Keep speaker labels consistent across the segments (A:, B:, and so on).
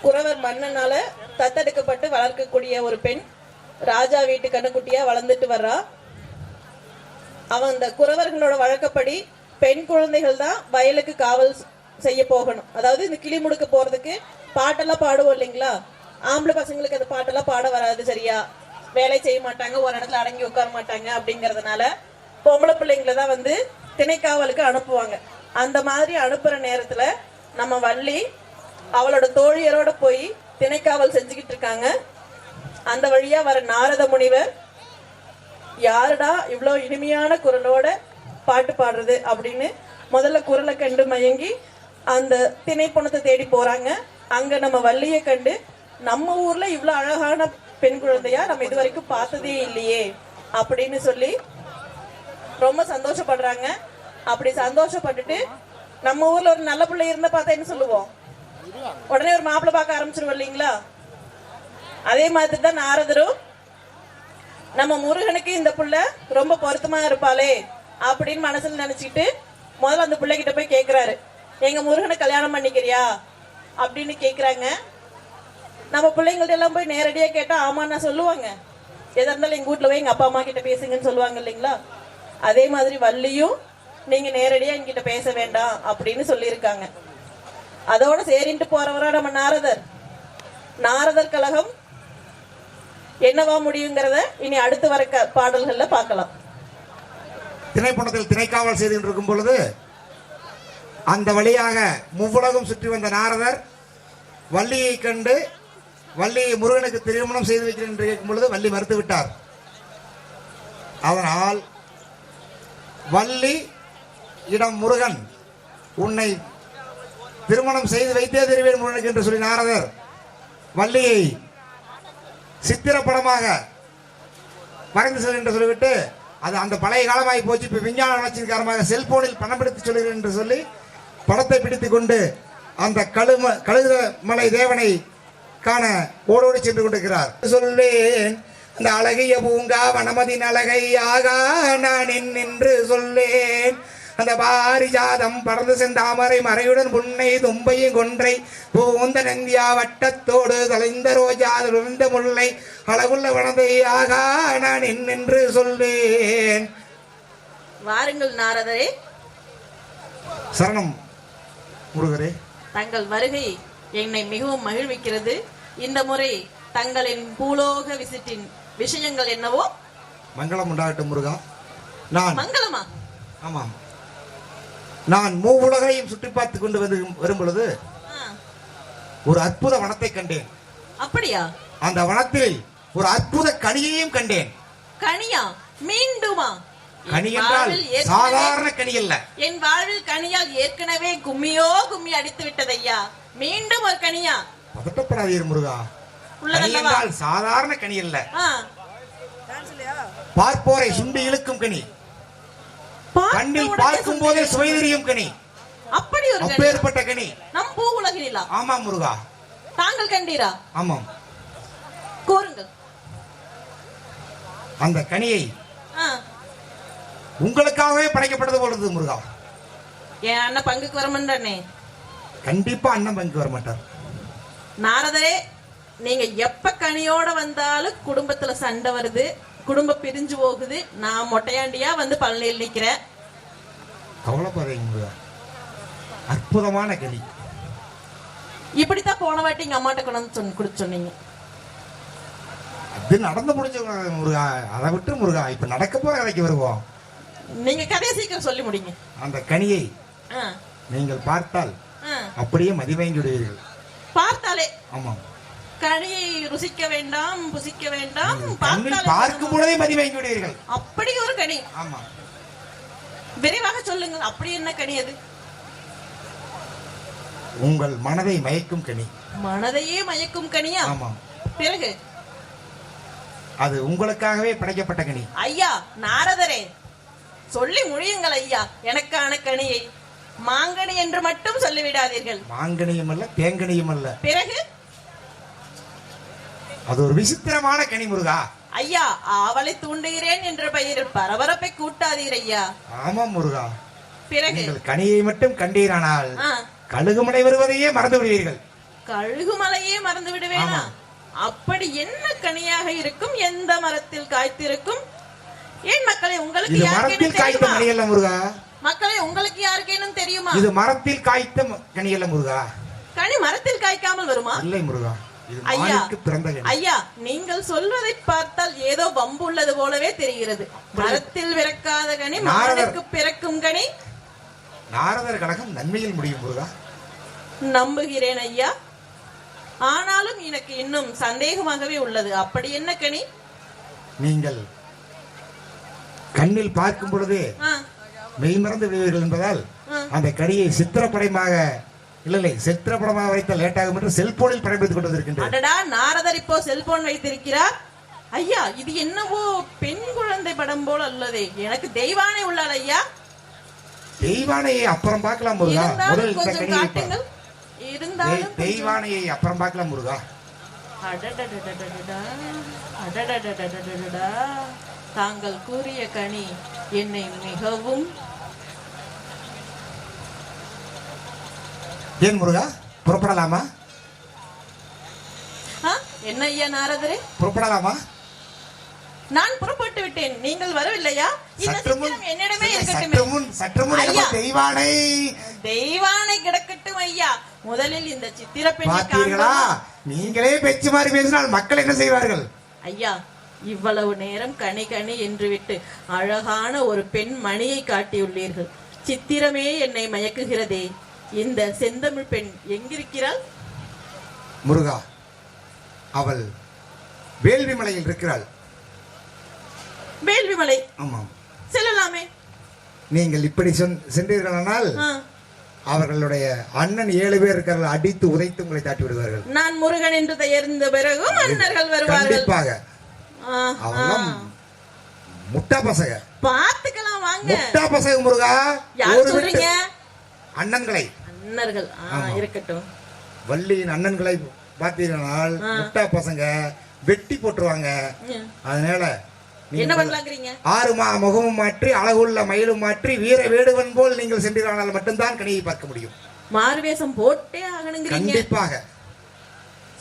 A: குறவர் மன்னனால தத்தெடுக்கப்பட்டு வளர்க்கக்கூடிய ஒரு பெண் ராஜா வீட்டு கண்ணுக்குட்டியா வளர்ந்துட்டு வர்றா. அவன் அந்த குறவர்களோட வழக்கப்படி பெண் குழந்தைகள் தான் வயலுக்கு காவல் செய்ய போகணும். அதாவது இந்த கிளி முடுக்க போறதுக்கு பாட்டெல்லாம் பாடுவோம் இல்லைங்களா? ஆம்பளை பசங்களுக்கு அந்த பாட்டெல்லாம் பாட வராது, சரியா வேலை செய்ய மாட்டாங்க, ஒரு இடத்துல அடங்கி உட்கார மாட்டாங்க. அப்படிங்கறதுனால பொம்பளை பிள்ளைங்களை தான் வந்து திணைக்காவலுக்கு அனுப்புவாங்க. அந்த மாதிரி அனுப்புற நேரத்துல நம்ம வள்ளி அவளோட தோழியரோட போய் திணைக்காவல் செஞ்சுக்கிட்டு இருக்காங்க. அந்த வழியா வர நாரத முனிவர், யாருடா இவ்வளோ இனிமையான குரலோட பாட்டு பாடுறது அப்படின்னு முதல்ல குரலை கண்டு மயங்கி அந்த திணைப்பணத்தை தேடி போறாங்க. அங்க நம்ம வள்ளியை கண்டு, நம்ம ஊர்ல இவ்வளவு அழகான பெண் குழந்தையா நம்ம இது வரைக்கும் பார்த்ததே இல்லையே அப்படின்னு சொல்லி ரொம்ப சந்தோஷப்படுறாங்க. அப்படி சந்தோஷப்பட்டுட்டு, நம்ம ஊர்ல ஒரு நல்ல பிள்ளை இருந்தா பார்த்தா என்ன சொல்லுவோம்? உடனே ஒரு மாப்பிள்ளை பார்க்க ஆரம்பிச்சிருவோம் இல்லைங்களா? அதே மாதிரி தான் நாரதரும், நம்ம முருகனுக்கு இந்த புள்ள ரொம்ப பொருத்தமா இருப்பாளே அப்படின்னு மனசுல நினைச்சிட்டு முதல்ல அந்த பிள்ளைகிட்ட போய் கேட்கிறாரு, எங்க முருகனை கல்யாணம் பண்ணிக்கிறியா அப்படின்னு கேட்கிறாங்க. நம்ம பிள்ளைங்கள்ட்ட எல்லாம் போய் நேரடியா கேட்டா ஆமான்னா சொல்லுவாங்க. எதா இருந்தாலும் எங்க வீட்டுல போய் எங்க அப்பா அம்மா கிட்ட பேசுங்கன்னு சொல்லுவாங்க இல்லைங்களா? அதே மாதிரி வள்ளியும், நீங்க நேரடியா என்கிட்ட பேச வேண்டாம் அப்படின்னு சொல்லியிருக்காங்க. அதோட சரின்ட்டு போறவரா நம்ம நாரதர். நாரதர் கழகம் என்னவா முடியுங்கிறத இனி அடுத்து வர பாடல்கள்ல பார்க்கலாம்.
B: திணைப்பணத்தில் திணைக்காவல் செய்து இருக்கும் பொழுது அந்த வழியாக முவ்வுலகம் சுற்றி வந்த நாரதர் வள்ளியை கண்டு, வள்ளியை முருகனுக்கு திருமணம் செய்து வைக்கிறேன் என்று கேட்கும் பொழுது வள்ளி மறுத்து விட்டார். அதனால் வள்ளி இடம் முருகன், உன்னை திருமணம் செய்து வைத்தே தருவேன் முருகனுக்கு என்று சொல்லி நாரதர் வள்ளியை சித்திரப்படமாக வரைந்து செல் என்று சொல்லிவிட்டு, அது அந்த பழைய காலமாகி போச்சு, இப்ப விஞ்ஞான வளர்ச்சியின் காரணமாக செல்போனில் பணம் பிடித்து சொல்கிறேன் என்று சொல்லி படத்தை பிடித்துக் கொண்டு அந்த கழுத மலை தேவனை காண ஓடோடி சென்று கொண்டிருக்கிறார். சொல்லேன் அந்த அழகிய பூங்கா வனமதின் அழகை ஆகா நான் என்று சொல்லேன். அந்த பாரிஜாதம் பறந்து செந்தாமரை மறையுடன் புன்னை தும்பையும் கொன்றை பூந்த நந்தியா வட்டத்தோடு தலைந்த ரோஜா விழுந்த முல்லை அழகுள்ள வனதை ஆகா நான் என்று சொல்லேன்.
A: வாருங்கள் நாரதரே.
B: சரணம் முருகரே.
A: தங்கள் வருகை என்னை மிகவும் மகிழ்விக்கிறது. இந்த முறை தங்களின் பூலோக விசிட்டின் விஷயங்கள் என்னவோ?
B: மங்களம் உண்டாகட்டும் முருகா. நான்
A: மங்களமா?
B: ஆமாம், நான் மூவுலகையும் சுற்றி பார்த்து கொண்டு வரும் பொழுது ஒரு அற்புத வனத்தை கண்டேன்.
A: அப்படியா?
B: அந்த வனத்தில் ஒரு அற்புத கனியையும் கண்டேன்.
A: கனியா? மீண்டுமா?
B: கனி என்றால் சாதாரண கனி அல்ல.
A: என் வாழ்வில் கனியால் ஏற்கனவே கும்மியோ கும்மி அடித்து விட்டது ஐயா. மீண்டும் ஒரு கனியா?
B: பதட்டப்படாதீர் முருகா. கனி என்றால் சாதாரண கனி அல்ல, பார்ப்போரை சுண்டி இழுக்கும் கனி, கண்ணில் பார்க்கும் போதே சுவை தெரியும் கனி.
A: அப்படி ஒரு
B: அப்பேற்பட்ட கனி
A: நம் பூ உலகிலா?
B: ஆமாம் முருகா.
A: தாங்கள் கண்டீரா?
B: ஆமாம்.
A: கூறுங்கள்.
B: அந்த கனியை உங்களுக்காகவே படைக்கப்பட்டது போலது முருகா.
A: என் அண்ணன் பங்குக்கு வரமாட்டானே?
B: கண்டிப்பா அண்ணன் பங்குக்கு வர மாட்டார்.
A: நாரதரே, நீங்க எப்ப கனியோட வந்தாலும் குடும்பத்துல சண்டை வருது, குடும்பம் பிரிஞ்சு போகுது. நான் மொட்டையாண்டியா வந்து பழனியில் நிக்கிறேன்.
B: கவலைப்படாதீங்க முருகா, அற்புதமான கனி.
A: இப்படித்தான் போன வாட்டி எங்க அம்மாட்ட கொண்டு குடிச்சு சொன்னீங்க.
B: அது நடந்து முடிஞ்ச முருகா, அதை விட்டு முருகா இப்ப நடக்க போற கதைக்கு வருவோம்.
A: நீங்க கதையை சீக்கிரம் சொல்லி முடிங்க.
B: அந்த கனியை நீங்கள் பார்த்தால் அப்படியே மதிவாங்கி விடுவீர்கள்.
A: பார்த்தாலே?
B: ஆமாம்.
A: கனியை ருசிக்க வேண்டாம், புசிக்க வேண்டாம்,
B: பார்க்கும் பொழுதே மதிவாங்கி விடுவீர்கள்.
A: அப்படி ஒரு கனி?
B: ஆமா.
A: விரைவாக சொல்லுங்கள், அப்படி என்ன கனி அது?
B: உங்கள் மனதை மயக்கும் கனி.
A: மனதையே மயக்கும் கனியா?
B: ஆமாம்.
A: பிறகு?
B: அது உங்களுக்காகவே படைக்கப்பட்ட கனி.
A: ஐயா நாரதரே, சொல்லி முடியுங்கள் ஐயா எனக்கான கனியை. மாங்கனி என்று மட்டும் சொல்லிவிடாதீர்கள்.
B: மாங்கனியும் அல்ல, தேங்கனியும் அல்ல.
A: பிறகு?
B: அது ஒரு விசித்திரமான கனி முருகா.
A: ஐயா, ஆவலை தூண்டுகிறேன் என்ற பெயரில் பரபரப்பை கூட்டாதீர் ஐயா.
B: ஆமாம் முருகா.
A: பிறகு?
B: கனியை மட்டும் கண்டீரானால் கழுகுமலை வருவதையே மறந்து விடுவீர்கள்.
A: கழுகுமலையே மறந்து விடுவேனா? அப்படி என்ன கனியாக இருக்கும்? எந்த மரத்தில் காய்த்திருக்கும்? ஏன் மக்களே, உங்களுக்கு
B: இது
A: யாருக்கேனும்
B: மரத்தில் காய்த்த
A: தெரியுமா?
B: கனியல்ல முருகா.
A: மக்களே, உங்களுக்கு யாருக்கேனும் தெரியுமா?
B: இது மரத்தில் காய்த்த கனியல்ல முருகா.
A: கனி மரத்தில் காய்க்காமல் வருமா?
B: இல்லை முருகா, இது
A: ஐயா,
B: மானுக்கு பிறந்த கனி.
A: ஐயா, நீங்கள் சொல்வதை பார்த்தால் ஏதோ வம்பு உள்ளது போலவே தெரிகிறது. மரத்தில் பிறக்காத கனி மானுக்கு பிறக்கும் கனி.
B: நாரதர் கழகம் நன்மையில் முடியும் முருகா.
A: நம்புகிறேன் ஐயா. ஆனாலும் எனக்கு இன்னும் சந்தேகமாகவே உள்ளது. அப்படி என்ன கனி?
B: நீங்கள் கண்ணில் பார்க்கும் பொழுது
A: ஆ,
B: மெய்மறந்து விடுவீர்கள் என்பதால்
A: ஆ.
B: அந்த கனியை சித்திரப்படமாக இல்லை சித்திரப்படமாக வைத்த லேட்டாகும் என்று செல்போனில் படைப்பித்துக் கொண்டிருக்கின்றேன்.
A: அடடா, நாரதர் இப்போ செல்போன் வைத்திருக்கிறார். ஐயா, இது என்னவோ பெண் குழந்தை படம் போல அல்லதே. எனக்கு தெய்வானை உள்ளாள் ஐயா.
B: தெய்வானையை அப்புறம் பார்க்கலாம் முருகா.
A: இருந்தாலும்
B: முதல் இந்த
A: கொஞ்சம்
B: கனியை
A: காட்டுங்கள். இருந்தாலும் கொஞ்சம்.
B: தெய்வானையை அப்புறம் பார்க்கலாம் முருகா.
A: அடடடடடடடா, அடடடடடடடா. தாங்கள் கூறிய கனி என்னை மிகவும்.
B: ஏன் முருகா, புறப்படலாமா?
A: ஆ, என்ன ஐயா நாரதரே,
B: புறப்படலாமா?
A: நான் புறப்பட்டு விட்டேன், நீங்கள் வரவில்லையா? இந்த சித்திரம் என்னிடமே இருக்கட்டும்.
B: சற்று முன்
A: ஐயா,
B: தெய்வானை
A: தெய்வானை கிடக்கட்டும் ஐயா. முதலில் இந்த சித்திர பெண்ணை
B: பார்த்தீர்களா? நீங்களே பேச்சு மாறி பேசினால் மக்கள் என்ன செய்வார்கள்?
A: ஐயா, இவ்வளவு நேரம் கனி கனி என்று விட்டு அழகான ஒரு பெண் மணியை காட்டியுள்ளீர்கள். சித்திரமே என்னை மயக்குகிறதே. இந்த செந்தமிழ் பெண் எங்கிருக்கிறாள்?
B: முருகா, அவள் வேள்விமலையில் இருக்கிறாள்.
A: வேள்விமலை?
B: ஆமாம்.
A: செல்லலாமே.
B: நீங்கள் இப்படி சென்றீர்களானால் அவர்களுடைய அண்ணன் 7 பேர் இருக்கிறார்கள். அடித்து உதைத்து உங்களை தாட்டி விடுவார்கள்.
A: நான் முருகன் என்று பெயர்ந்த பிறகு மன்னர்கள் வருவார்கள்.
B: கண்டிப்பாக. அவெல்லாம் முட்டா பசங்க.
A: பார்த்துக்கலாம் வாங்க.
B: முட்டா பசங்க முருகா.
A: யார் சொல்றீங்க?
B: அண்ணன்களை.
A: அண்ணர்கள் இருக்கட்டும்.
B: வள்ளியின் அண்ணன்களை பார்த்தீர்களால் முட்டா பசங்க வெட்டி போட்டுருவாங்க. அதனால
A: என்ன பண்ணலாங்கிறீங்க?
B: 6 முகமும் மாற்றி அழகுள்ள மயிலும் மாற்றி வீர வேடுவன் போல் நீங்கள் சென்றீர்களானால் மட்டும்தான் கனியை பார்க்க முடியும்.
A: மாறுவேஷம் போட்டே ஆகணுங்கிறீங்க?
B: கண்டிப்பாக.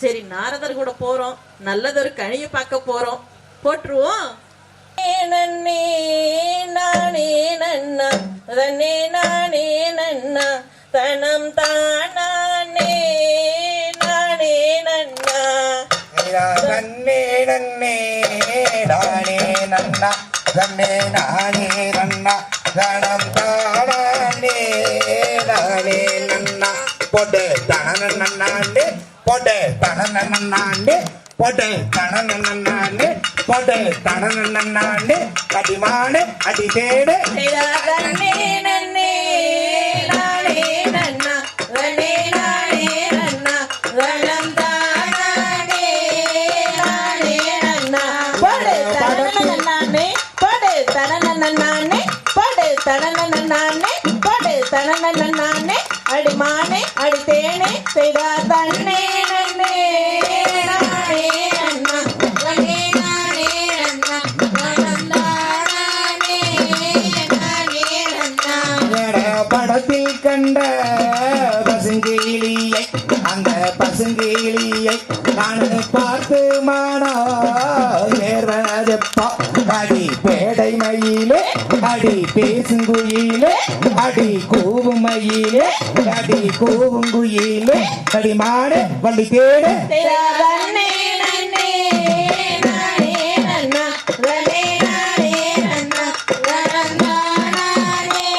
A: சரி, நாரதர் கூட போறோம். நல்லதொரு கனியை பார்க்க போறோம். போட்டுருவோம். நன்னே நானே நன்னா தன்னே நானே நன்னா தனம் தானே நானே நன்னா
B: நன்னே நன்னே நானே நன்னா தன்னே நானே நன்னா தனம் தானே நானே நன்னா போட்டு தன நன்னாண்டு போட்டு தன நன்னாண்டு போட்டு தன நன்னாண்டு போட்டு தன நன்னாண்டு அடிமாடு அடி தேடு
A: நன்னே நன்னே நானே நன்னா தன்னே நானே நன்னா தனம் தானே நானே நன்னா போடு தனனனனனே போடு தனனனனனே போடு தனனனனனே போடு தனனனனனே அடிமானே அடி தேனே செய்தார் தன்னே நன்னே நானே நன்னா தன்னே நானே நன்னா தனம் தானே நானே நன்னா.
B: படத்தில் கண்ட பசுங்கிளியை அந்த பசுங்கிளியை நான் பார்த்து மானா ஏறப்பா அடி பேடை மயிலே அடி பேசுங்குயிலே அடி கூவும் மயிலே அடி கூவும் குயிலே அடி மாடு வள்ளி தேடு
A: தன்னே நன்னே நானே நன்னா தன்னே நானே நன்னா தனம் தானே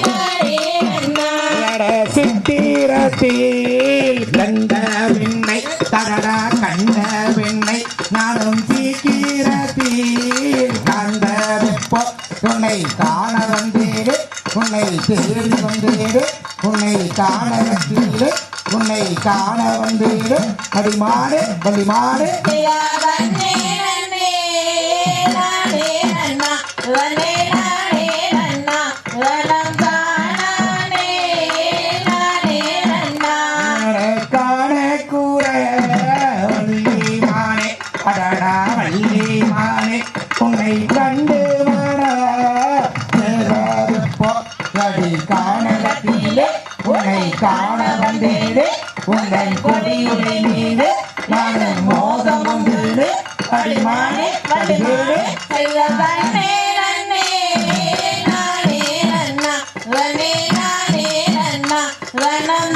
A: நானே நன்னா.
B: சித்திரத்தில் கண்ட விண்ணை தகடா கண்ட விண்ணை நானும் சீக்கிரத்தில் கண்ட வெப்போ உன்னை காண வந்தேடு உன்னை தேடி வந்தேடு உன்னை காண வந்தேடு உன்னை காண வந்தேடு அடிமாடு வள்ளிமாடு
A: தன்னே நன்னே நானே நன்னா தன்னே நானே நன்னா தனம் தானே நானே நன்னா.
B: காண கூற வள்ளி மானே அடடா வள்ளி மானே உன்னை கண்டு அடி காணலத்திலே உன்னை காண வந்தேடு உன்னை
C: கொடியுடை மீது மனம் மோகமும் வீடு படிமானே வடிவீடு செல்வனே நன்னே நானே நன்னா வனே நானே நன்னா வனம்